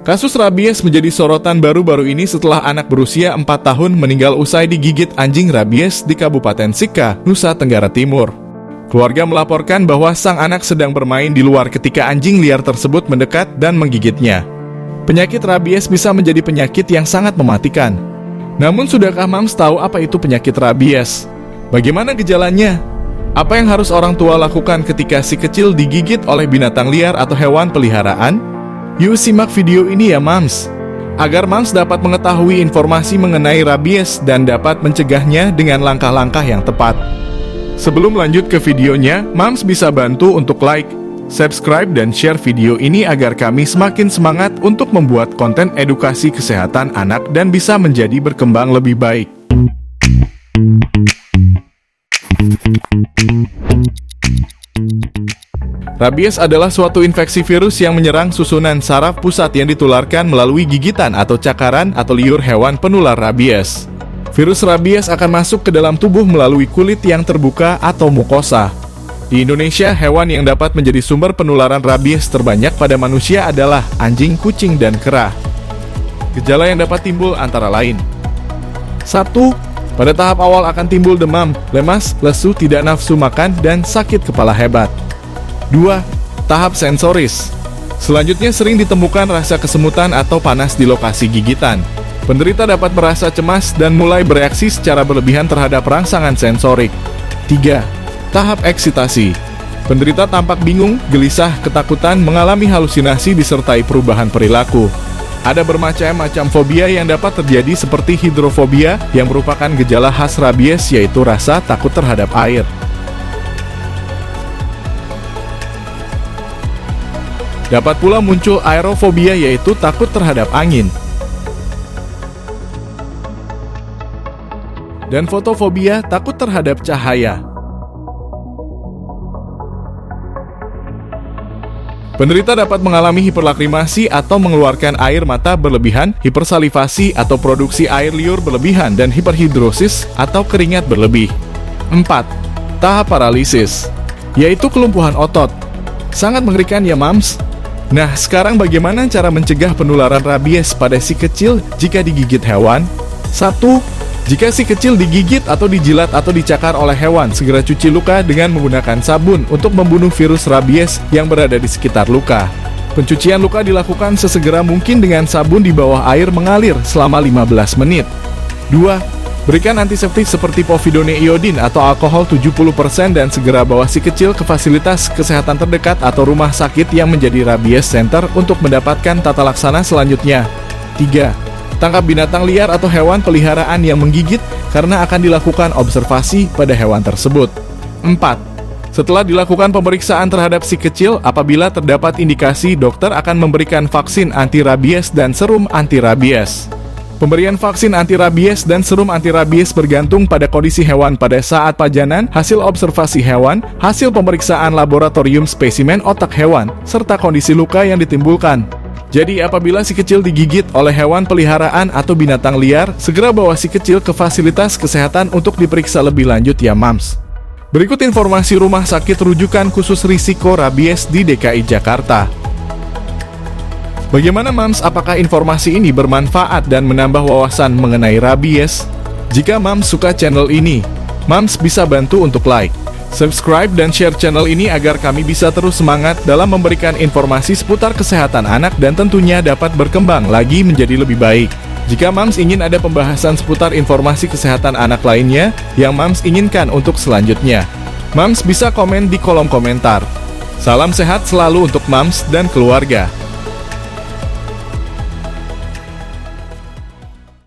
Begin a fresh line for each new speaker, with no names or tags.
Kasus rabies menjadi sorotan baru-baru ini setelah anak berusia 4 tahun meninggal usai digigit anjing rabies di Kabupaten Sika, Nusa Tenggara Timur. Keluarga melaporkan bahwa sang anak sedang bermain di luar ketika anjing liar tersebut mendekat dan menggigitnya. Penyakit rabies bisa menjadi penyakit yang sangat mematikan. Namun sudahkah Mams tahu apa itu penyakit rabies? Bagaimana gejalanya? Apa yang harus orang tua lakukan ketika si kecil digigit oleh binatang liar atau hewan peliharaan? Yuk simak video ini ya Mams, agar Mams dapat mengetahui informasi mengenai rabies dan dapat mencegahnya dengan langkah-langkah yang tepat. Sebelum lanjut ke videonya, Mams bisa bantu untuk like, subscribe, dan share video ini agar kami semakin semangat untuk membuat konten edukasi kesehatan anak dan bisa menjadi berkembang lebih baik. Rabies adalah suatu infeksi virus yang menyerang susunan saraf pusat yang ditularkan melalui gigitan atau cakaran atau liur hewan penular rabies. Virus rabies akan masuk ke dalam tubuh melalui kulit yang terbuka atau mukosa. Di Indonesia, hewan yang dapat menjadi sumber penularan rabies terbanyak pada manusia adalah anjing, kucing, dan kera. Gejala yang dapat timbul antara lain: 1. Pada tahap awal akan timbul demam, lemas, lesu, tidak nafsu makan, dan sakit kepala hebat. 2. Tahap sensoris. Selanjutnya sering ditemukan rasa kesemutan atau panas di lokasi gigitan. Penderita dapat merasa cemas dan mulai bereaksi secara berlebihan terhadap rangsangan sensorik. 3. Tahap eksitasi. Penderita tampak bingung, gelisah, ketakutan, mengalami halusinasi disertai perubahan perilaku. Ada bermacam-macam fobia yang dapat terjadi seperti hidrofobia yang merupakan gejala khas rabies, yaitu rasa takut terhadap air. Dapat pula muncul aerofobia, yaitu takut terhadap angin. Dan fotofobia, takut terhadap cahaya. Penderita dapat mengalami hiperlakrimasi atau mengeluarkan air mata berlebihan, hipersalivasi atau produksi air liur berlebihan, dan hiperhidrosis atau keringat berlebih. 4. Tahap paralisis, yaitu kelumpuhan otot. Sangat mengerikan ya Mams. Nah, sekarang bagaimana cara mencegah penularan rabies pada si kecil jika digigit hewan? 1. Jika si kecil digigit atau dijilat atau dicakar oleh hewan, segera cuci luka dengan menggunakan sabun untuk membunuh virus rabies yang berada di sekitar luka. Pencucian luka dilakukan sesegera mungkin dengan sabun di bawah air mengalir selama 15 menit. 2. Berikan antiseptik seperti povidone iodin atau alkohol 70% dan segera bawa si kecil ke fasilitas kesehatan terdekat atau rumah sakit yang menjadi rabies center untuk mendapatkan tata laksana selanjutnya. 3. Tangkap binatang liar atau hewan peliharaan yang menggigit karena akan dilakukan observasi pada hewan tersebut. 4. Setelah dilakukan pemeriksaan terhadap si kecil, apabila terdapat indikasi, dokter akan memberikan vaksin anti-rabies dan serum anti-rabies. Pemberian vaksin anti-rabies dan serum anti-rabies bergantung pada kondisi hewan pada saat pajanan, hasil observasi hewan, hasil pemeriksaan laboratorium spesimen otak hewan, serta kondisi luka yang ditimbulkan. Jadi apabila si kecil digigit oleh hewan peliharaan atau binatang liar, segera bawa si kecil ke fasilitas kesehatan untuk diperiksa lebih lanjut ya Mams. Berikut informasi rumah sakit rujukan khusus risiko rabies di DKI Jakarta. Bagaimana Mams, apakah informasi ini bermanfaat dan menambah wawasan mengenai rabies? Jika Mams suka channel ini, Mams bisa bantu untuk like, subscribe, dan share channel ini agar kami bisa terus semangat dalam memberikan informasi seputar kesehatan anak dan tentunya dapat berkembang lagi menjadi lebih baik. Jika Mams ingin ada pembahasan seputar informasi kesehatan anak lainnya yang Mams inginkan untuk selanjutnya, Mams bisa komen di kolom komentar. Salam sehat selalu untuk Mams dan keluarga.